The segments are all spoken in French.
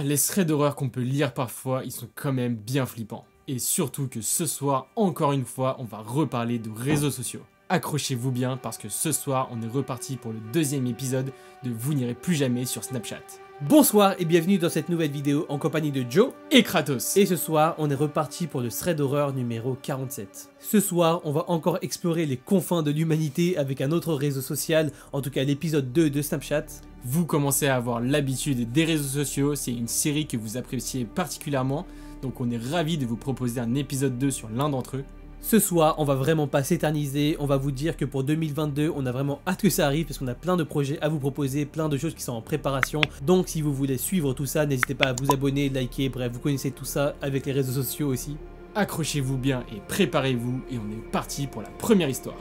Les threads d'horreur qu'on peut lire parfois, ils sont quand même bien flippants. Et surtout que ce soir, encore une fois, on va reparler de réseaux sociaux. Accrochez-vous bien parce que ce soir, on est reparti pour le deuxième épisode de Vous n'irez plus jamais sur Snapchat. Bonsoir et bienvenue dans cette nouvelle vidéo en compagnie de Joe Et Kratos. Et ce soir, on est reparti pour le thread d'horreur numéro 47. Ce soir, on va encore explorer les confins de l'humanité avec un autre réseau social, en tout cas l'épisode 2 de Snapchat. Vous commencez à avoir l'habitude des réseaux sociaux, c'est une série que vous appréciez particulièrement, donc on est ravis de vous proposer un épisode 2 sur l'un d'entre eux. Ce soir, on va vraiment pas s'éterniser, on va vous dire que pour 2022, on a vraiment hâte que ça arrive parce qu'on a plein de projets à vous proposer, plein de choses qui sont en préparation. Donc si vous voulez suivre tout ça, n'hésitez pas à vous abonner, liker, bref, vous connaissez tout ça avec les réseaux sociaux aussi. Accrochez-vous bien et préparez-vous et on est parti pour la première histoire.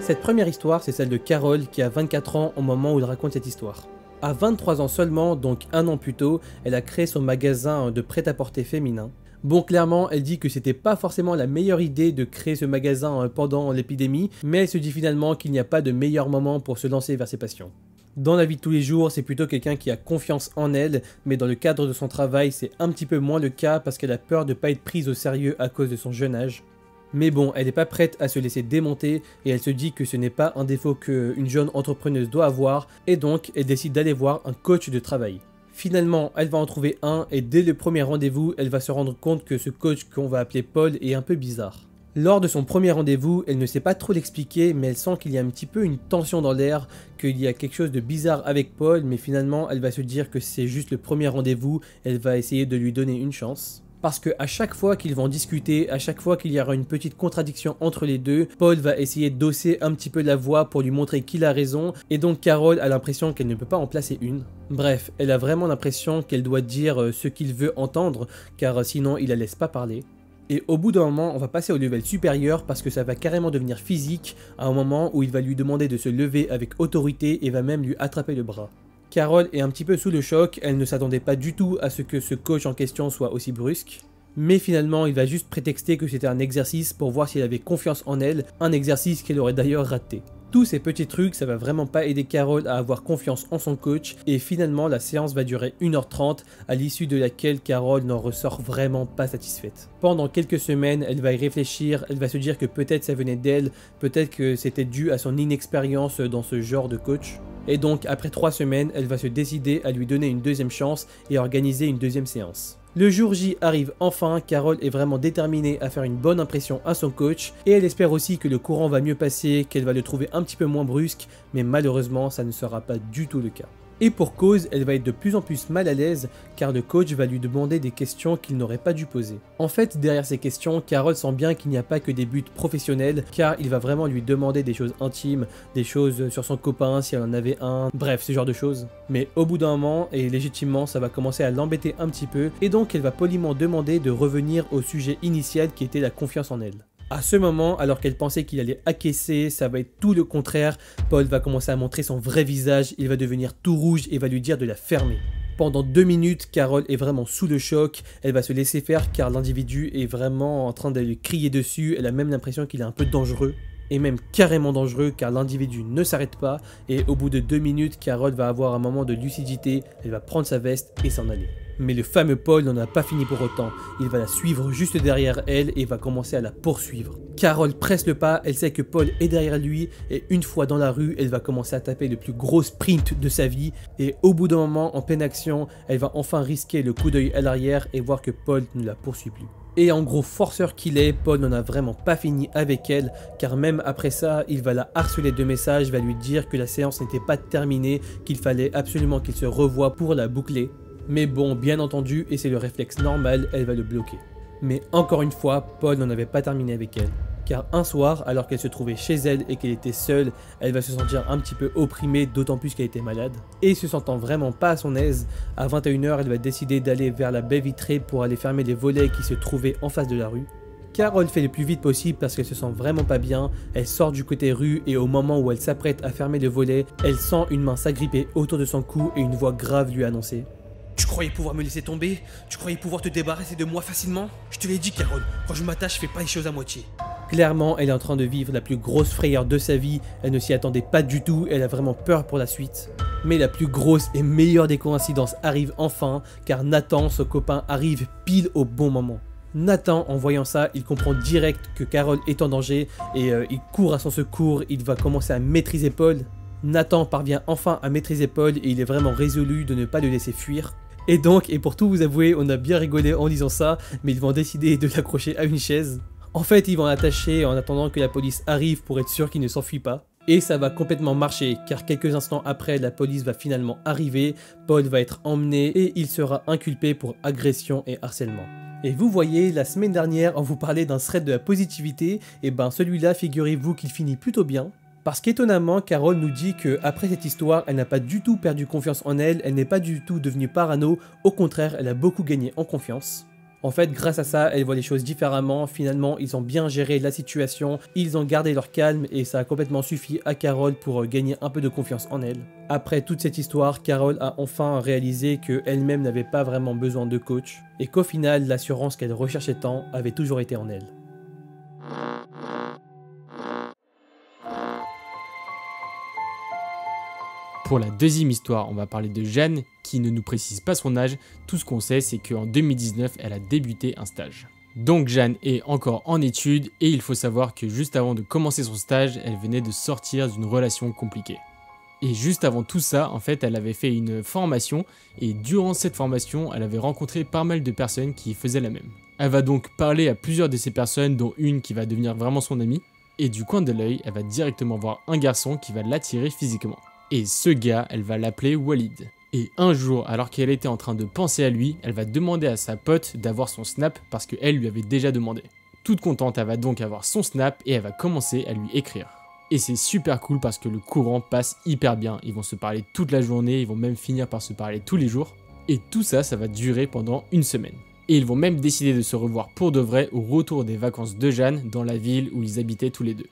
Cette première histoire, c'est celle de Carole qui a 24 ans au moment où il raconte cette histoire. À 23 ans seulement, donc un an plus tôt, elle a créé son magasin de prêt-à-porter féminin. Bon, clairement, elle dit que c'était pas forcément la meilleure idée de créer ce magasin pendant l'épidémie, mais elle se dit finalement qu'il n'y a pas de meilleur moment pour se lancer vers ses passions. Dans la vie de tous les jours, c'est plutôt quelqu'un qui a confiance en elle, mais dans le cadre de son travail, c'est un petit peu moins le cas parce qu'elle a peur de ne pas être prise au sérieux à cause de son jeune âge. Mais bon, elle n'est pas prête à se laisser démonter et elle se dit que ce n'est pas un défaut qu'une jeune entrepreneuse doit avoir et donc elle décide d'aller voir un coach de travail. Finalement, elle va en trouver un et dès le premier rendez-vous, elle va se rendre compte que ce coach qu'on va appeler Paul est un peu bizarre. Lors de son premier rendez-vous, elle ne sait pas trop l'expliquer mais elle sent qu'il y a un petit peu une tension dans l'air, qu'il y a quelque chose de bizarre avec Paul mais finalement elle va se dire que c'est juste le premier rendez-vous, elle va essayer de lui donner une chance. Parce qu'à chaque fois qu'ils vont discuter, à chaque fois qu'il y aura une petite contradiction entre les deux, Paul va essayer d'hausser un petit peu la voix pour lui montrer qu'il a raison, et donc Carole a l'impression qu'elle ne peut pas en placer une. Bref, elle a vraiment l'impression qu'elle doit dire ce qu'il veut entendre, car sinon il la laisse pas parler. Et au bout d'un moment, on va passer au level supérieur parce que ça va carrément devenir physique, à un moment où il va lui demander de se lever avec autorité et va même lui attraper le bras. Carole est un petit peu sous le choc, elle ne s'attendait pas du tout à ce que ce coach en question soit aussi brusque. Mais finalement, il va juste prétexter que c'était un exercice pour voir si elle avait confiance en elle, un exercice qu'elle aurait d'ailleurs raté. Tous ces petits trucs, ça va vraiment pas aider Carole à avoir confiance en son coach et finalement la séance va durer 1h30 à l'issue de laquelle Carole n'en ressort vraiment pas satisfaite. Pendant quelques semaines, elle va y réfléchir, elle va se dire que peut-être ça venait d'elle, peut-être que c'était dû à son inexpérience dans ce genre de coach. Et donc après 3 semaines, elle va se décider à lui donner une deuxième chance et organiser une deuxième séance. Le jour J arrive enfin, Carole est vraiment déterminée à faire une bonne impression à son coach et elle espère aussi que le courant va mieux passer, qu'elle va le trouver un petit peu moins brusque, mais malheureusement ça ne sera pas du tout le cas. Et pour cause, elle va être de plus en plus mal à l'aise car le coach va lui demander des questions qu'il n'aurait pas dû poser. En fait, derrière ces questions, Carole sent bien qu'il n'y a pas que des buts professionnels car il va vraiment lui demander des choses intimes, des choses sur son copain si elle en avait un, bref, ce genre de choses. Mais au bout d'un moment, et légitimement, ça va commencer à l'embêter un petit peu et donc elle va poliment demander de revenir au sujet initial qui était la confiance en elle. À ce moment, alors qu'elle pensait qu'il allait acquiescer, ça va être tout le contraire. Paul va commencer à montrer son vrai visage, il va devenir tout rouge et va lui dire de la fermer. Pendant 2 minutes, Carole est vraiment sous le choc, elle va se laisser faire car l'individu est vraiment en train de lui crier dessus, elle a même l'impression qu'il est un peu dangereux. Et même carrément dangereux car l'individu ne s'arrête pas et au bout de 2 minutes, Carole va avoir un moment de lucidité, elle va prendre sa veste et s'en aller. Mais le fameux Paul n'en a pas fini pour autant, il va la suivre juste derrière elle et va commencer à la poursuivre. Carole presse le pas, elle sait que Paul est derrière lui et une fois dans la rue, elle va commencer à taper le plus gros sprint de sa vie et au bout d'un moment, en pleine action, elle va enfin risquer le coup d'œil à l'arrière et voir que Paul ne la poursuit plus. Et en gros forceur qu'il est, Paul n'en a vraiment pas fini avec elle, car même après ça, il va la harceler de messages, va lui dire que la séance n'était pas terminée, qu'il fallait absolument qu'il se revoie pour la boucler. Mais bon, bien entendu, et c'est le réflexe normal, elle va le bloquer. Mais encore une fois, Paul n'en avait pas terminé avec elle. Car un soir, alors qu'elle se trouvait chez elle et qu'elle était seule, elle va se sentir un petit peu opprimée, d'autant plus qu'elle était malade. Et se sentant vraiment pas à son aise, à 21h, elle va décider d'aller vers la baie vitrée pour aller fermer les volets qui se trouvaient en face de la rue. Carole fait le plus vite possible parce qu'elle se sent vraiment pas bien, elle sort du côté rue et au moment où elle s'apprête à fermer le volet, elle sent une main s'agripper autour de son cou et une voix grave lui annoncer: « Tu croyais pouvoir me laisser tomber? Tu croyais pouvoir te débarrasser de moi facilement? Je te l'ai dit Carole, quand je m'attache, je fais pas les choses à moitié. » Clairement, elle est en train de vivre la plus grosse frayeur de sa vie, elle ne s'y attendait pas du tout, elle a vraiment peur pour la suite. Mais la plus grosse et meilleure des coïncidences arrive enfin, car Nathan, son copain, arrive pile au bon moment. Nathan, en voyant ça, il comprend direct que Carol est en danger et il court à son secours, il va commencer à maîtriser Paul. Nathan parvient enfin à maîtriser Paul et il est vraiment résolu de ne pas le laisser fuir. Et donc, et pour tout vous avouer, on a bien rigolé en disant ça, mais ils vont décider de l'accrocher à une chaise. En fait, ils vont l'attacher en attendant que la police arrive pour être sûr qu'il ne s'enfuit pas. Et ça va complètement marcher, car quelques instants après, la police va finalement arriver, Paul va être emmené et il sera inculpé pour agression et harcèlement. Et vous voyez, la semaine dernière, on vous parlait d'un thread de la positivité, et ben celui-là, figurez-vous qu'il finit plutôt bien. Parce qu'étonnamment, Carol nous dit qu'après cette histoire, elle n'a pas du tout perdu confiance en elle, elle n'est pas du tout devenue parano, au contraire, elle a beaucoup gagné en confiance. En fait, grâce à ça, elle voit les choses différemment, finalement, ils ont bien géré la situation, ils ont gardé leur calme et ça a complètement suffi à Carol pour gagner un peu de confiance en elle. Après toute cette histoire, Carol a enfin réalisé qu'elle-même n'avait pas vraiment besoin de coach et qu'au final, l'assurance qu'elle recherchait tant avait toujours été en elle. Pour la deuxième histoire, on va parler de Jeanne, qui ne nous précise pas son âge. Tout ce qu'on sait, c'est qu'en 2019, elle a débuté un stage. Donc Jeanne est encore en études et il faut savoir que juste avant de commencer son stage, elle venait de sortir d'une relation compliquée. Et juste avant tout ça, en fait, elle avait fait une formation et durant cette formation, elle avait rencontré pas mal de personnes qui faisaient la même. Elle va donc parler à plusieurs de ces personnes, dont une qui va devenir vraiment son amie. Et du coin de l'œil, elle va directement voir un garçon qui va l'attirer physiquement. Et ce gars, elle va l'appeler Walid. Et un jour, alors qu'elle était en train de penser à lui, elle va demander à sa pote d'avoir son snap parce qu'elle lui avait déjà demandé. Toute contente, elle va donc avoir son snap et elle va commencer à lui écrire. Et c'est super cool parce que le courant passe hyper bien. Ils vont se parler toute la journée, ils vont même finir par se parler tous les jours. Et tout ça, ça va durer pendant une semaine. Et ils vont même décider de se revoir pour de vrai au retour des vacances de Jeanne dans la ville où ils habitaient tous les deux.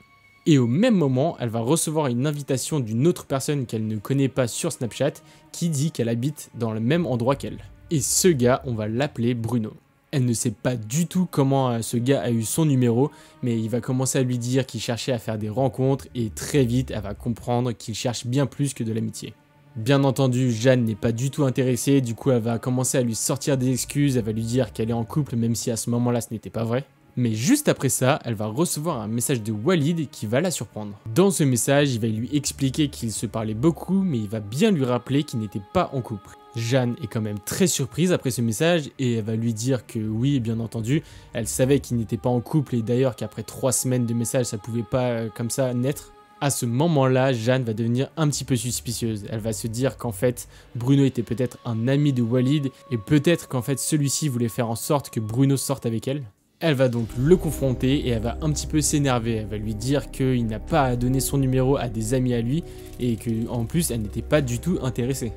Et au même moment, elle va recevoir une invitation d'une autre personne qu'elle ne connaît pas sur Snapchat qui dit qu'elle habite dans le même endroit qu'elle. Et ce gars, on va l'appeler Bruno. Elle ne sait pas du tout comment ce gars a eu son numéro, mais il va commencer à lui dire qu'il cherchait à faire des rencontres et très vite, elle va comprendre qu'il cherche bien plus que de l'amitié. Bien entendu, Jeanne n'est pas du tout intéressée, du coup elle va commencer à lui sortir des excuses, elle va lui dire qu'elle est en couple même si à ce moment-là ce n'était pas vrai. Mais juste après ça, elle va recevoir un message de Walid qui va la surprendre. Dans ce message, il va lui expliquer qu'ils se parlaient beaucoup, mais il va bien lui rappeler qu'ils n'étaient pas en couple. Jeanne est quand même très surprise après ce message et elle va lui dire que oui, bien entendu, elle savait qu'ils n'étaient pas en couple et d'ailleurs qu'après 3 semaines de messages, ça pouvait pas comme ça naître. À ce moment-là, Jeanne va devenir un petit peu suspicieuse. Elle va se dire qu'en fait, Bruno était peut-être un ami de Walid et peut-être qu'en fait, celui-ci voulait faire en sorte que Bruno sorte avec elle. Elle va donc le confronter et elle va un petit peu s'énerver. Elle va lui dire qu'il n'a pas à donner son numéro à des amis à lui et qu'en plus, elle n'était pas du tout intéressée.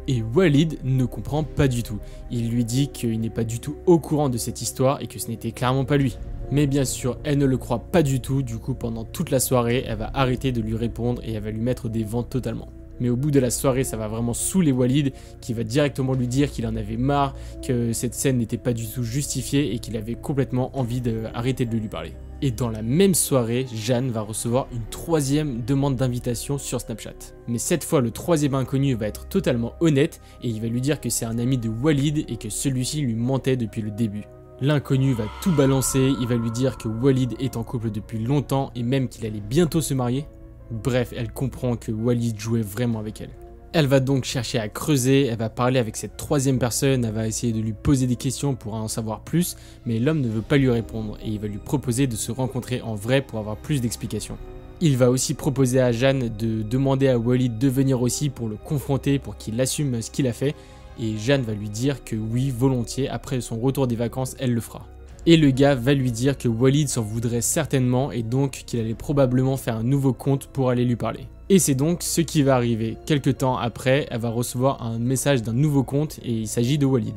Et Walid ne comprend pas du tout. Il lui dit qu'il n'est pas du tout au courant de cette histoire et que ce n'était clairement pas lui. Mais bien sûr, elle ne le croit pas du tout, du coup pendant toute la soirée, elle va arrêter de lui répondre et elle va lui mettre des vents totalement. Mais au bout de la soirée, ça va vraiment saouler Walid, qui va directement lui dire qu'il en avait marre, que cette scène n'était pas du tout justifiée et qu'il avait complètement envie d'arrêter de lui parler. Et dans la même soirée, Jeanne va recevoir une 3e demande d'invitation sur Snapchat. Mais cette fois, le 3e inconnu va être totalement honnête et il va lui dire que c'est un ami de Walid et que celui-ci lui mentait depuis le début. L'inconnu va tout balancer, il va lui dire que Walid est en couple depuis longtemps et même qu'il allait bientôt se marier. Bref, elle comprend que Walid jouait vraiment avec elle. Elle va donc chercher à creuser, elle va parler avec cette 3e personne, elle va essayer de lui poser des questions pour en savoir plus, mais l'homme ne veut pas lui répondre et il va lui proposer de se rencontrer en vrai pour avoir plus d'explications. Il va aussi proposer à Jeanne de demander à Walid de venir aussi pour le confronter, pour qu'il assume ce qu'il a fait, et Jeanne va lui dire que oui, volontiers, après son retour des vacances, elle le fera. Et le gars va lui dire que Walid s'en voudrait certainement et donc qu'il allait probablement faire un nouveau compte pour aller lui parler. Et c'est donc ce qui va arriver. Quelques temps après, elle va recevoir un message d'un nouveau compte et il s'agit de Walid.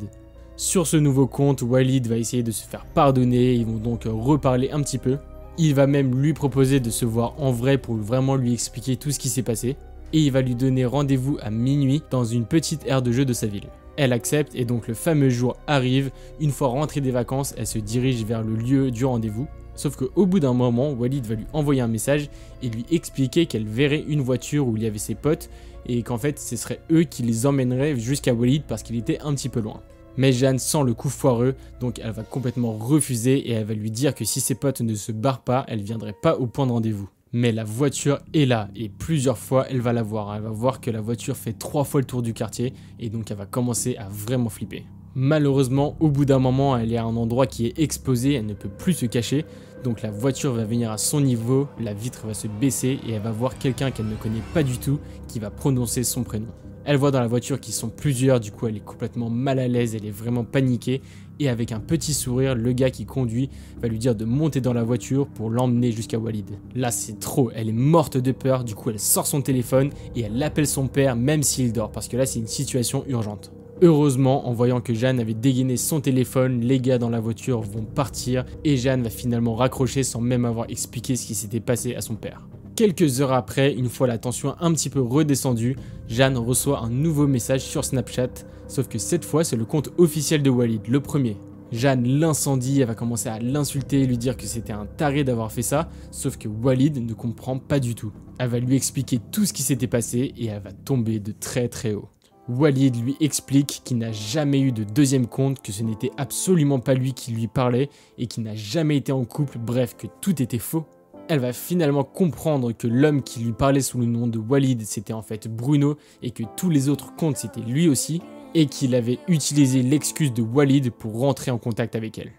Sur ce nouveau compte, Walid va essayer de se faire pardonner, ils vont donc reparler un petit peu. Il va même lui proposer de se voir en vrai pour vraiment lui expliquer tout ce qui s'est passé. Et il va lui donner rendez-vous à minuit dans une petite aire de jeu de sa ville. Elle accepte et donc le fameux jour arrive. Une fois rentrée des vacances, elle se dirige vers le lieu du rendez-vous. Sauf qu'au bout d'un moment, Walid va lui envoyer un message et lui expliquer qu'elle verrait une voiture où il y avait ses potes et qu'en fait ce serait eux qui les emmèneraient jusqu'à Walid parce qu'il était un petit peu loin. Mais Jeanne sent le coup foireux, donc elle va complètement refuser et elle va lui dire que si ses potes ne se barrent pas, elle viendrait pas au point de rendez-vous. Mais la voiture est là et plusieurs fois elle va la voir. Elle va voir que la voiture fait 3 fois le tour du quartier et donc elle va commencer à vraiment flipper. Malheureusement, au bout d'un moment, elle est à un endroit qui est exposé, elle ne peut plus se cacher. Donc la voiture va venir à son niveau, la vitre va se baisser et elle va voir quelqu'un qu'elle ne connaît pas du tout qui va prononcer son prénom. Elle voit dans la voiture qu'ils sont plusieurs, du coup elle est complètement mal à l'aise, elle est vraiment paniquée. Et avec un petit sourire, le gars qui conduit va lui dire de monter dans la voiture pour l'emmener jusqu'à Walid. Là c'est trop, elle est morte de peur, du coup elle sort son téléphone et elle appelle son père même s'il dort parce que là c'est une situation urgente. Heureusement, en voyant que Jeanne avait dégainé son téléphone, les gars dans la voiture vont partir et Jeanne va finalement raccrocher sans même avoir expliqué ce qui s'était passé à son père. Quelques heures après, une fois la tension un petit peu redescendue, Jeanne reçoit un nouveau message sur Snapchat, sauf que cette fois c'est le compte officiel de Walid, le premier. Jeanne l'incendie, elle va commencer à l'insulter, lui dire que c'était un taré d'avoir fait ça, sauf que Walid ne comprend pas du tout. Elle va lui expliquer tout ce qui s'était passé et elle va tomber de très très haut. Walid lui explique qu'il n'a jamais eu de deuxième compte, que ce n'était absolument pas lui qui lui parlait et qu'il n'a jamais été en couple, bref que tout était faux. Elle va finalement comprendre que l'homme qui lui parlait sous le nom de Walid c'était en fait Bruno et que tous les autres comptes c'était lui aussi et qu'il avait utilisé l'excuse de Walid pour rentrer en contact avec elle.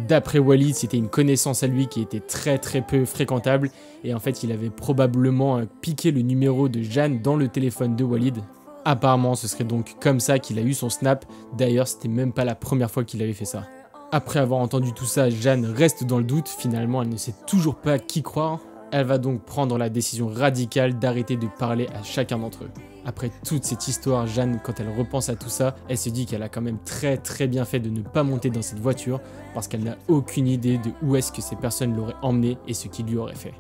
D'après Walid, c'était une connaissance à lui qui était très peu fréquentable et en fait il avait probablement piqué le numéro de Jeanne dans le téléphone de Walid. Apparemment ce serait donc comme ça qu'il a eu son snap, d'ailleurs c'était même pas la première fois qu'il avait fait ça. Après avoir entendu tout ça, Jeanne reste dans le doute, finalement elle ne sait toujours pas qui croire. Elle va donc prendre la décision radicale d'arrêter de parler à chacun d'entre eux. Après toute cette histoire, Jeanne, quand elle repense à tout ça, elle se dit qu'elle a quand même très bien fait de ne pas monter dans cette voiture parce qu'elle n'a aucune idée de où est-ce que ces personnes l'auraient emmenée et ce qu'ils lui auraient fait.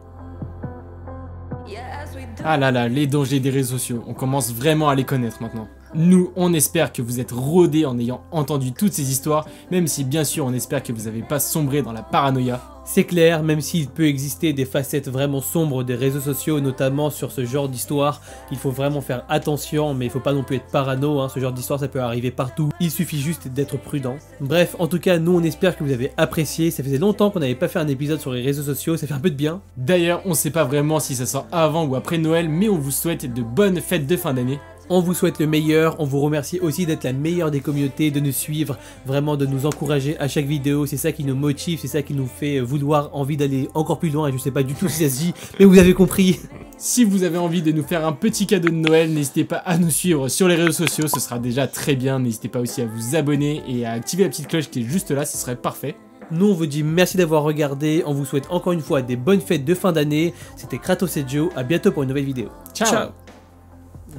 Ah là là, les dangers des réseaux sociaux, on commence vraiment à les connaître maintenant. Nous, on espère que vous êtes rodés en ayant entendu toutes ces histoires, même si bien sûr on espère que vous n'avez pas sombré dans la paranoïa. C'est clair, même s'il peut exister des facettes vraiment sombres des réseaux sociaux, notamment sur ce genre d'histoire, il faut vraiment faire attention, mais il faut pas non plus être parano, hein. Ce genre d'histoire ça peut arriver partout, il suffit juste d'être prudent. Bref, en tout cas, nous on espère que vous avez apprécié, ça faisait longtemps qu'on n'avait pas fait un épisode sur les réseaux sociaux, ça fait un peu de bien. D'ailleurs, on sait pas vraiment si ça sort avant ou après Noël, mais on vous souhaite de bonnes fêtes de fin d'année. On vous souhaite le meilleur, on vous remercie aussi d'être la meilleure des communautés, de nous suivre, vraiment de nous encourager à chaque vidéo, c'est ça qui nous motive, c'est ça qui nous fait vouloir envie d'aller encore plus loin, et je sais pas du tout si ça se dit, mais vous avez compris. Si vous avez envie de nous faire un petit cadeau de Noël, n'hésitez pas à nous suivre sur les réseaux sociaux, ce sera déjà très bien, n'hésitez pas aussi à vous abonner et à activer la petite cloche qui est juste là, ce serait parfait. Nous on vous dit merci d'avoir regardé, on vous souhaite encore une fois des bonnes fêtes de fin d'année, c'était Kratos et Joe, à bientôt pour une nouvelle vidéo. Ciao, Ciao.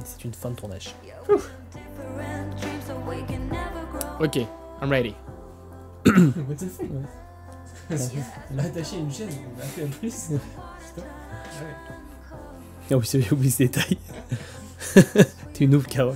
C'est une fin de tournage. Ok, I'm ready. What the fuck? Elle a attaché une chaise, on a fait un plus. Putain. Ah oui, j'ai oublié ce détail. T'es une ouf, Carole.